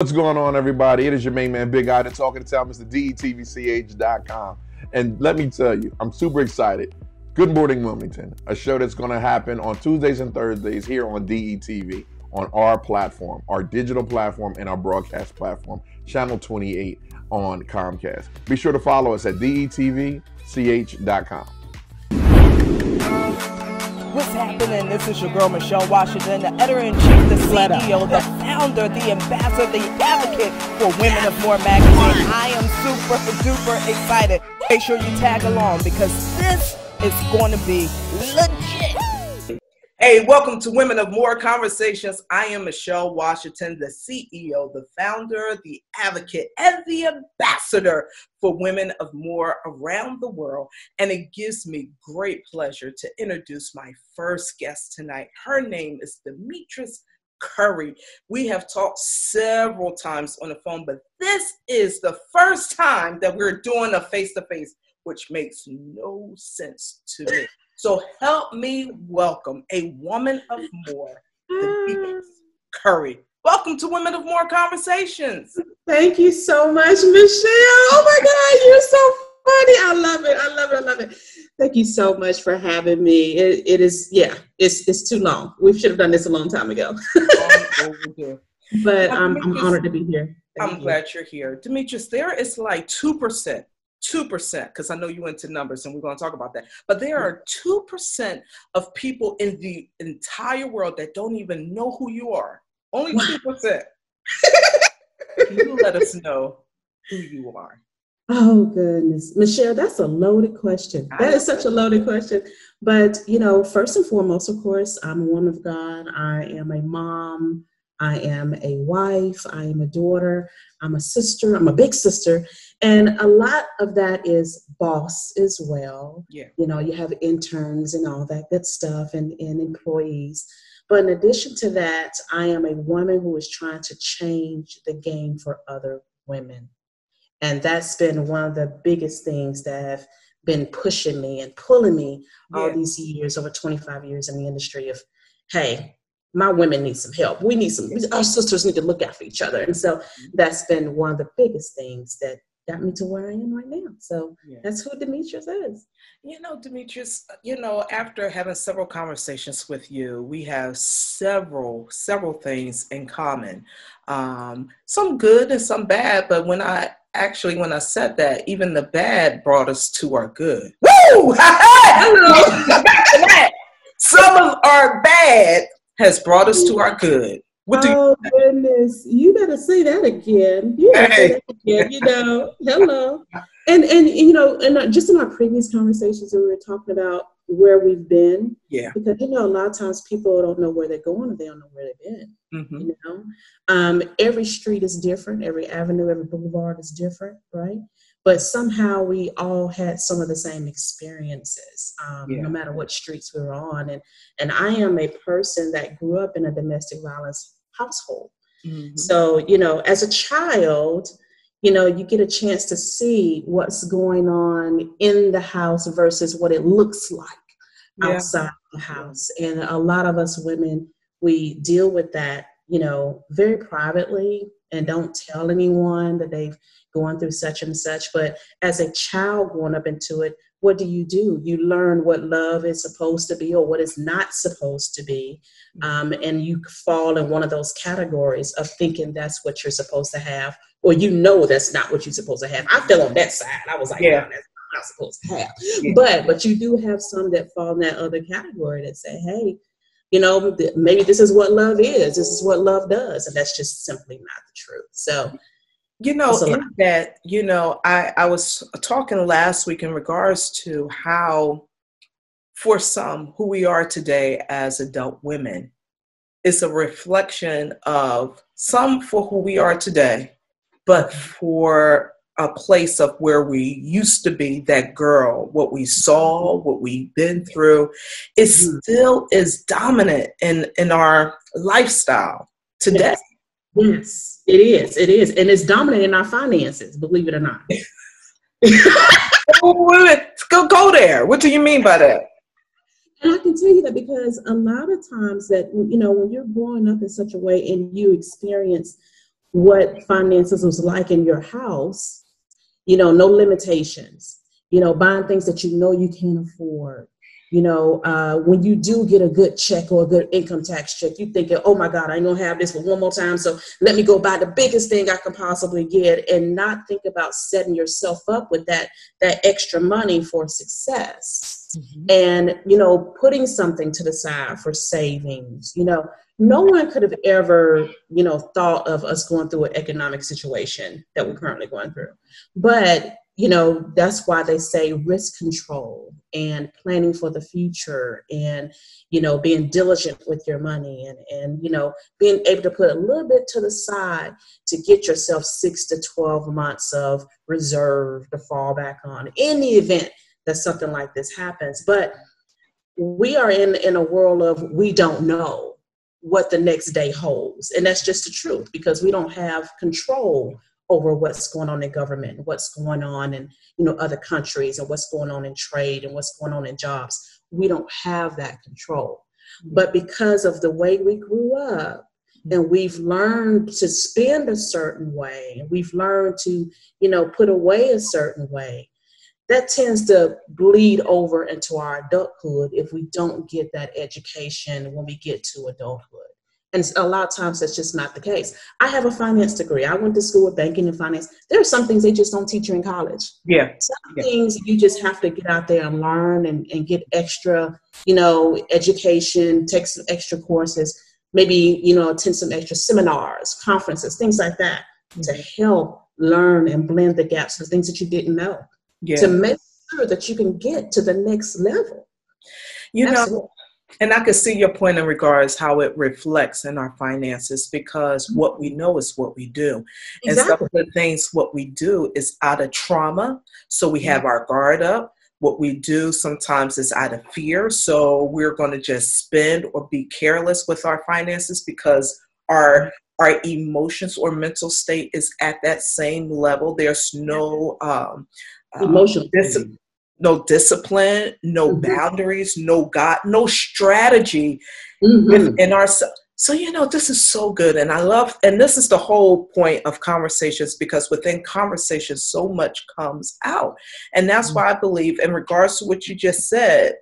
What's going on, everybody? It is your main man, Big Eye, and talking to town, Mr. DETVCH.com. And let me tell you, I'm super excited. Good Morning Wilmington, a show that's going to happen on Tuesdays and Thursdays here on DETV, on our platform, our digital platform, and our broadcast platform, Channel 28 on Comcast. Be sure to follow us at DETVCH.com. What's happening? This is your girl, Michelle Washington, the editor-in-chief, the CEO, the founder, the ambassador, the advocate for Women of More magazine. I am super duper excited. Make sure you tag along because this is going to be legit. Hey, welcome to Women of More Conversations. I am Michelle Washington, the CEO, the founder, the advocate, and the ambassador for Women of More around the world. And it gives me great pleasure to introduce my first guest tonight. Her name is Demetris Curry. We have talked several times on the phone, but this is the first time that we're doing a face-to-face, which makes no sense to me. So help me welcome a woman of more, Demetris Curry. Welcome to Women of More Conversations. Thank you so much, Michelle. Oh my God, you're so funny. I love it. I love it. I love it. Thank you so much for having me. It's too long. We should have done this a long time ago. But I'm honored to be here. I'm glad you're here. Demetris, there is like 2%, because I know you into numbers and we're going to talk about that. But there are 2% of people in the entire world that don't even know who you are. Only 2%. Can you let us know who you are? Oh, goodness. Michelle, that's a loaded question. That is such a loaded question. But, first and foremost, of course, I'm a woman of God. I am a mom. I am a wife. I am a daughter. I'm a sister. I'm a big sister. And a lot of that is boss as well. Yeah. You have interns and all that good stuff and employees. But in addition to that, I am a woman who is trying to change the game for other women. And that's been one of the biggest things that have been pushing me and pulling me all these years, over 25 years in the industry of, hey, my women need some help. Our sisters need to look out for each other. And so that's been one of the biggest things that got me to where I am right now. So that's who Demetris is. Demetris, after having several conversations with you, we have several things in common. Some good and some bad, but when I said that, even the bad brought us to our good. Woo! Some of our bad has brought us to our good. Goodness, you better say that again. Hello. And just in our previous conversations, we were talking about where we've been. Yeah. Because, a lot of times people don't know where they're going, or they don't know where they've been. Mm-hmm. Every street is different. Every avenue, every boulevard is different, right? But somehow we all had some of the same experiences, no matter what streets we were on. And I am a person that grew up in a domestic violence household. Mm-hmm. So, as a child, you get a chance to see what's going on in the house versus what it looks like outside the house. And a lot of us women, we deal with that, very privately and don't tell anyone that they've gone through such and such. But as a child growing up into it, what do? You learn what love is supposed to be or what it's not supposed to be. And you fall in one of those categories of thinking that's what you're supposed to have, or that's not what you're supposed to have. I fell on that side. I was like, no, that's what I'm supposed to have. Yeah. But you do have some that fall in that other category that say, hey, maybe this is what love is. This is what love does. And that's just simply not the truth. So, in that, I was talking last week in regards to how, for some, who we are today as adult women is a reflection of some for who we are today, but for a place of where we used to be, that girl, what we saw, what we've been through, it still is dominant in our lifestyle today. Yes, it is. It is. And it's dominant in our finances, believe it or not. Go there. What do you mean by that? And I can tell you that because a lot of times that, when you're growing up in such a way and you experience what finances was like in your house, no limitations, buying things that you can't afford. When you do get a good check or a good income tax check, you think, oh my God, I ain't gonna have this for one more time. So let me go buy the biggest thing I can possibly get, and not think about setting yourself up with that extra money for success. And, putting something to the side for savings. No one could have ever, thought of us going through an economic situation that we're currently going through. But that's why they say risk control and planning for the future, and, being diligent with your money, and being able to put a little bit to the side to get yourself 6 to 12 months of reserve to fall back on in the event that something like this happens. But we are in a world of, we don't know what the next day holds. And that's just the truth, because we don't have control over what's going on in government, what's going on in, other countries, and what's going on in trade, and what's going on in jobs. We don't have that control. But because of the way we grew up, and we've learned to spend a certain way, and we've learned to, put away a certain way, that tends to bleed over into our adulthood if we don't get that education when we get to adulthood. And a lot of times that's just not the case. I have a finance degree. I went to school with banking and finance. There are some things they just don't teach you in college. Yeah. Some things you just have to get out there and learn, and get extra, education, take some extra courses, maybe, attend some extra seminars, conferences, things like that, to help learn and blend the gaps, the things that you didn't know, to make sure that you can get to the next level. Absolutely. And I can see your point in regards how it reflects in our finances, because what we know is what we do. Exactly. And some of the things what we do is out of trauma. So we have our guard up. What we do sometimes is out of fear. So we're going to just spend or be careless with our finances because our emotions or mental state is at that same level. There's no emotional no discipline, no boundaries, no strategy within ourselves. So, this is so good. And I love, and this is the whole point of conversations, because within conversations, so much comes out. And that's why I believe, in regards to what you just said,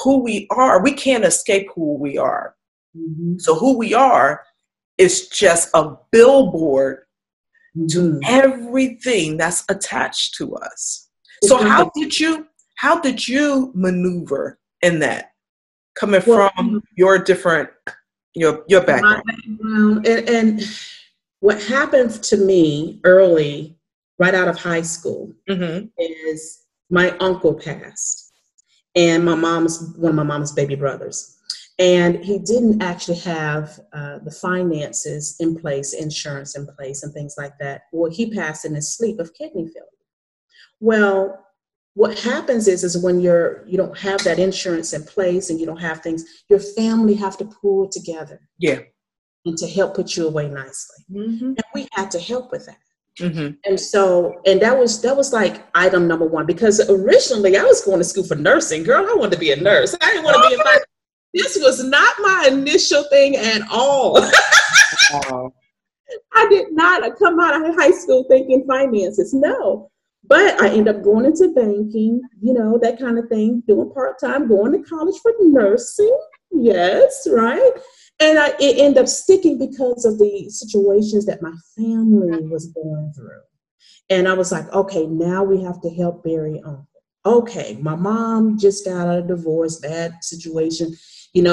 who we are, we can't escape who we are. So who we are is just a billboard to everything that's attached to us. So how did you maneuver in that, coming from your different, your background? And what happened to me early, right out of high school, is my uncle passed, and one of my mom's baby brothers, and he didn't actually have the finances in place, insurance in place, and things like that. Well, he passed in his sleep of kidney failure. Well, what happens is when you don't have that insurance in place, and you don't have things, your family have to pull together. Yeah. And to help put you away nicely. And we had to help with that. And so, and that was like item number one, because originally I was going to school for nursing. Girl, I wanted to be a nurse. I didn't want to be a nurse. This was not my initial thing at all. I did not come out of high school thinking finances. No. But I ended up going into banking, that kind of thing, doing part-time, going to college for nursing. Yes, right. And it ended up sticking because of the situations that my family was going through. And I was like, okay, now we have to help bury uncle. Okay, my mom just got out of divorce, bad situation.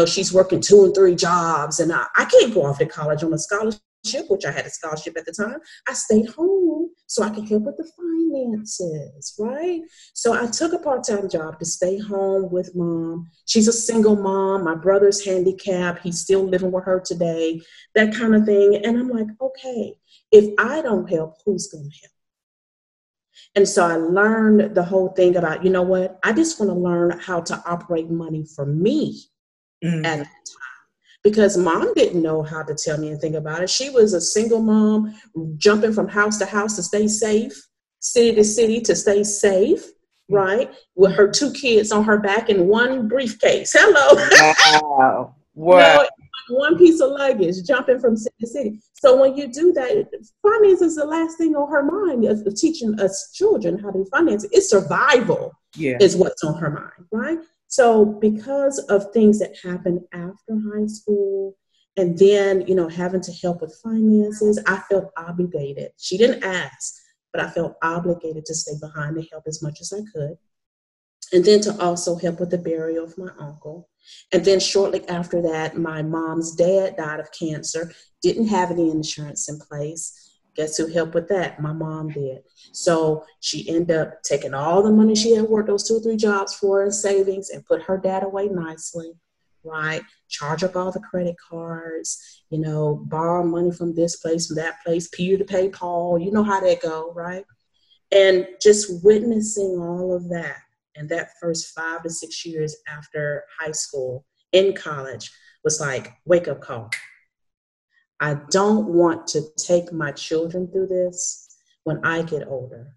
She's working 2 and 3 jobs, and I can't go off to college on a scholarship, which I had a scholarship at the time. I stayed home so I could help with the finances, right? So I took a part-time job to stay home with mom. She's a single mom. My brother's handicapped. He's still living with her today, that kind of thing. And I'm like, okay, if I don't help, who's going to help? And so I learned the whole thing about, I just want to learn how to operate money for me at that time. Because mom didn't know how to tell me anything about it. She was a single mom jumping from house to house to stay safe, city to city to stay safe, right? With her 2 kids on her back and 1 briefcase. Hello. Wow. Wow. one piece of luggage, jumping from city to city. So when you do that, finance is the last thing on her mind of teaching us children how to finance. It's survival is what's on her mind, right? So because of things that happened after high school, and then, having to help with finances, I felt obligated. She didn't ask, but I felt obligated to stay behind to help as much as I could. And then to also help with the burial of my uncle. And then shortly after that, my mom's dad died of cancer, didn't have any insurance in place. Guess who helped with that? My mom did. So she ended up taking all the money she had worked those 2 or 3 jobs for in savings and put her dad away nicely, right? Charge up all the credit cards, borrow money from this place, from that place, Peter to pay Paul. You know how that go, right? And just witnessing all of that. And that first 5 to 6 years after high school, in college, was like, wake up call. I don't want to take my children through this when I get older.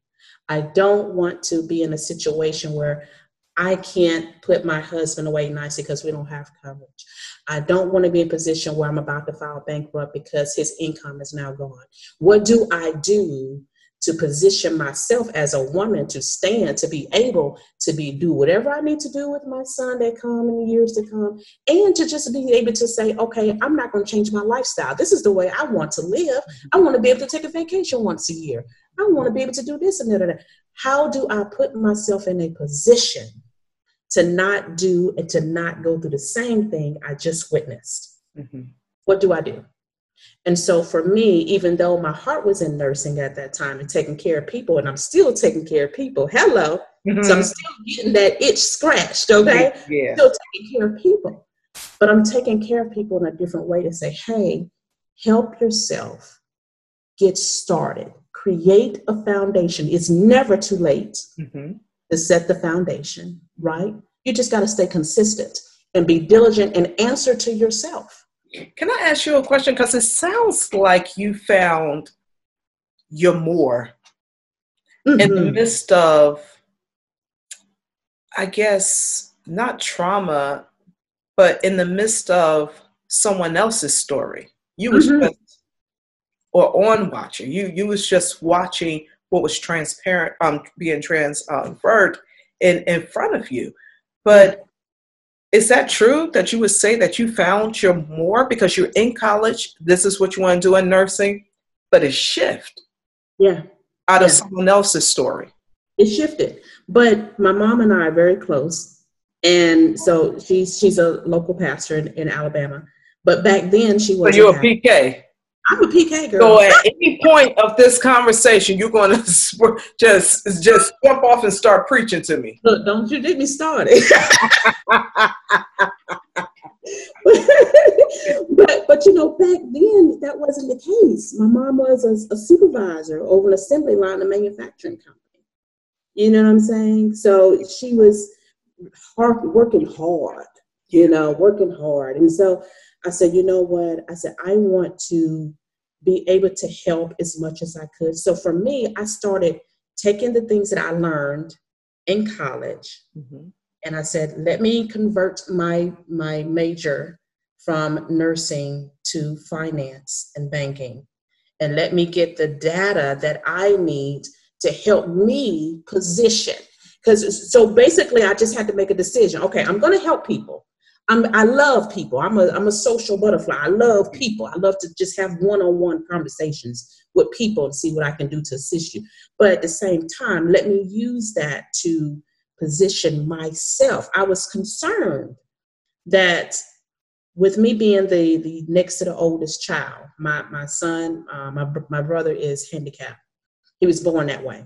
I don't want to be in a situation where I can't put my husband away nicely because we don't have coverage. I don't want to be in a position where I'm about to file bankrupt because his income is now gone. What do I do to position myself as a woman to stand, to be able to do whatever I need to do with my son that come in the years to come, and to just be able to say, okay, I'm not going to change my lifestyle. This is the way I want to live. I want to be able to take a vacation once a year. I want to be able to do this and that. How do I put myself in a position to not do and to not go through the same thing I just witnessed? Mm-hmm. What do I do? And so for me, even though my heart was in nursing at that time and taking care of people, and I'm still taking care of people, hello. Mm-hmm. So I'm still getting that itch scratched, okay? Yeah. Still taking care of people. But I'm taking care of people in a different way to say, hey, help yourself get started. Create a foundation. It's never too late to set the foundation, right? You just got to stay consistent and be diligent and answer to yourself. Can I ask you a question? Because it sounds like you found your more in the midst of, I guess, not trauma, but in the midst of someone else's story. You was just, or on watching. You was just watching what was transparent, being transferred in front of you. But is that true that you would say that you found your more because you're in college? This is what you want to do in nursing, but it shifted. Yeah. Out of someone else's story. It shifted. But my mom and I are very close. And so she's a local pastor in Alabama. But back then she was. So you're a PK. I'm a PK girl. So at any point of this conversation, you're going to just jump off and start preaching to me. Look, don't you get me started. but back then that wasn't the case. My mom was a supervisor over an assembly line in a manufacturing company. You know what I'm saying? So she was working hard. And so I said, you know what? I said, I want to be able to help as much as I could. So for me, I started taking the things that I learned in college. And I said, let me convert my major from nursing to finance and banking. And let me get the data that I need to help me position. So basically, I just had to make a decision. Okay, I'm going to help people. I love people. I'm a social butterfly. I love people. I love to just have one-on-one conversations with people and see what I can do to assist you. But at the same time, let me use that to position myself. I was concerned that with me being the next to the oldest child, my son, my brother is handicapped. He was born that way.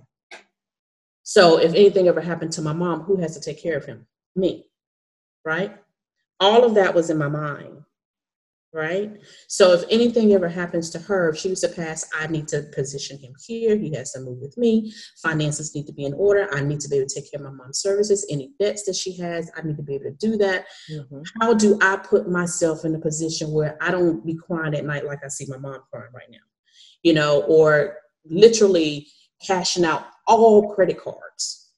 So if anything ever happened to my mom, who has to take care of him? Me, right? All of that was in my mind, right? So if anything ever happens to her, if she was to pass, I need to position him here. He has to move with me. Finances need to be in order. I need to be able to take care of my mom's services. Any debts that she has, I need to be able to do that. How do I put myself in a position where I don't be crying at night like I see my mom crying right now, or literally cashing out all credit cards,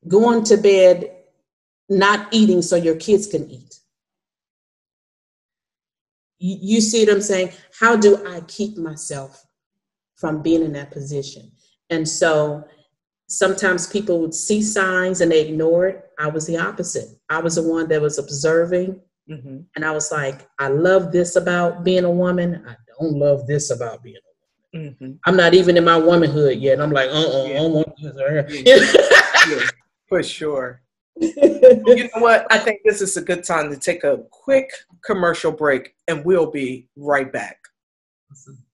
going to bed not eating so your kids can eat. You see what I'm saying? How do I keep myself from being in that position? And so sometimes people would see signs and they ignore it. I was the opposite. I was the one that was observing. Mm-hmm. And I was like, I love this about being a woman. I don't love this about being a woman. Mm-hmm. I'm not even in my womanhood yet. I'm like, I don't want this. Yeah, for sure. You know what? I think this is a good time to take a quick commercial break, and we'll be right back.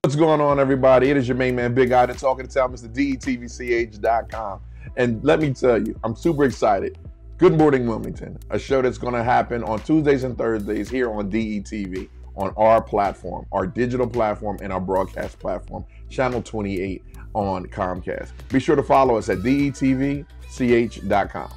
What's going on, everybody? It is your main man, Big Eye, and talking to town, Mr. DETVCH.com. And let me tell you, I'm super excited. Good Morning Wilmington, a show that's going to happen on Tuesdays and Thursdays here on DETV, on our platform, our digital platform, and our broadcast platform, Channel 28 on Comcast. Be sure to follow us at DETVCH.com.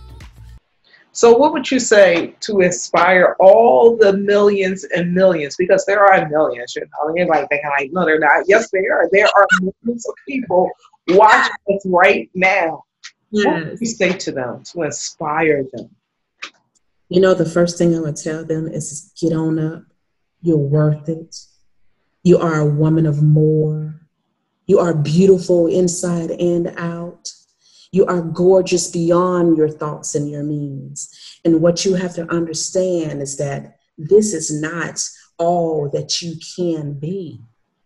So what would you say to inspire all the millions and millions, because there are millions, you know, anybody thinking like, no, they're not. Yes, they are. There are millions of people watching us right now. Yes. What would you say to them to inspire them? You know, the first thing I would tell them is get on up. You're worth it. You are a woman of more. You are beautiful inside and out. You are gorgeous beyond your thoughts and your means. And what you have to understand is that this is not all that you can be.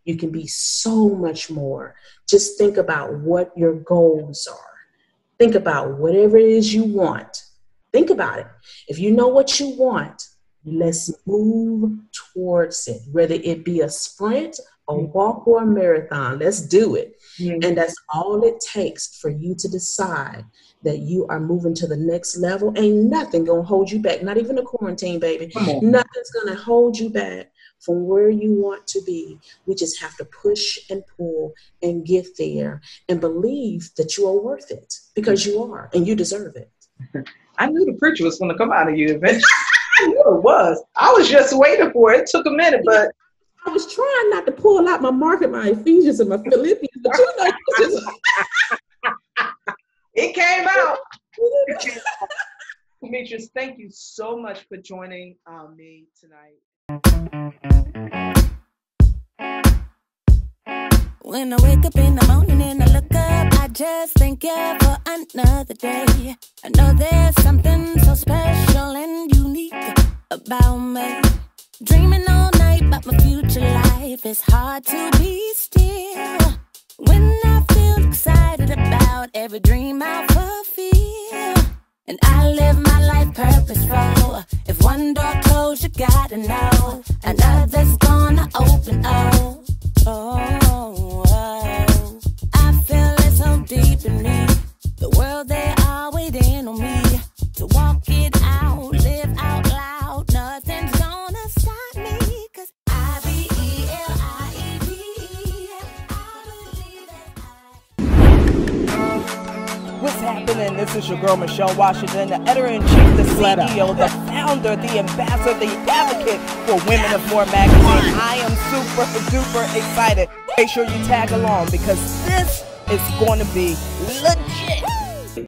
You can be so much more. Just think about what your goals are. Think about whatever it is you want. Think about it. If you know what you want, let's move towards it, whether it be a sprint, a walk, or a marathon. Let's do it. Mm-hmm. And that's all it takes for you to decide that you are moving to the next level. Ain't nothing going to hold you back. Not even a quarantine, baby. Nothing's going to hold you back from where you want to be. We just have to push and pull and get there and believe that you are worth it, because you are and you deserve it. I knew the preacher was going to come out of you eventually. I knew it was. I was just waiting for it. It took a minute, but I was trying not to pull out my Mark and my Ephesians and my Philippians, but you know, it came out. Demetris, thank you so much for joining me tonight. When I wake up in the morning and I look up, I just thank you for another day. I know there's something so special and unique about me. Dreaming all night about my future life, it's hard to be still. When I feel excited about every dream I fulfill, and I live my life purposeful. If one door closed, you gotta know another's gonna open up. I feel it so deep in me. The world, they are waiting on me to walk it out, live out loud. Nothing's gonna stop me, 'cause I-B-E-L-I-E-V-E. I believe that What's happening? This is your girl, Michelle Washington, the editor-in-chief, the CEO, the founder, the ambassador, the advocate for Women of More magazine. I am super duper excited. Make sure you tag along, because this is going to be legit.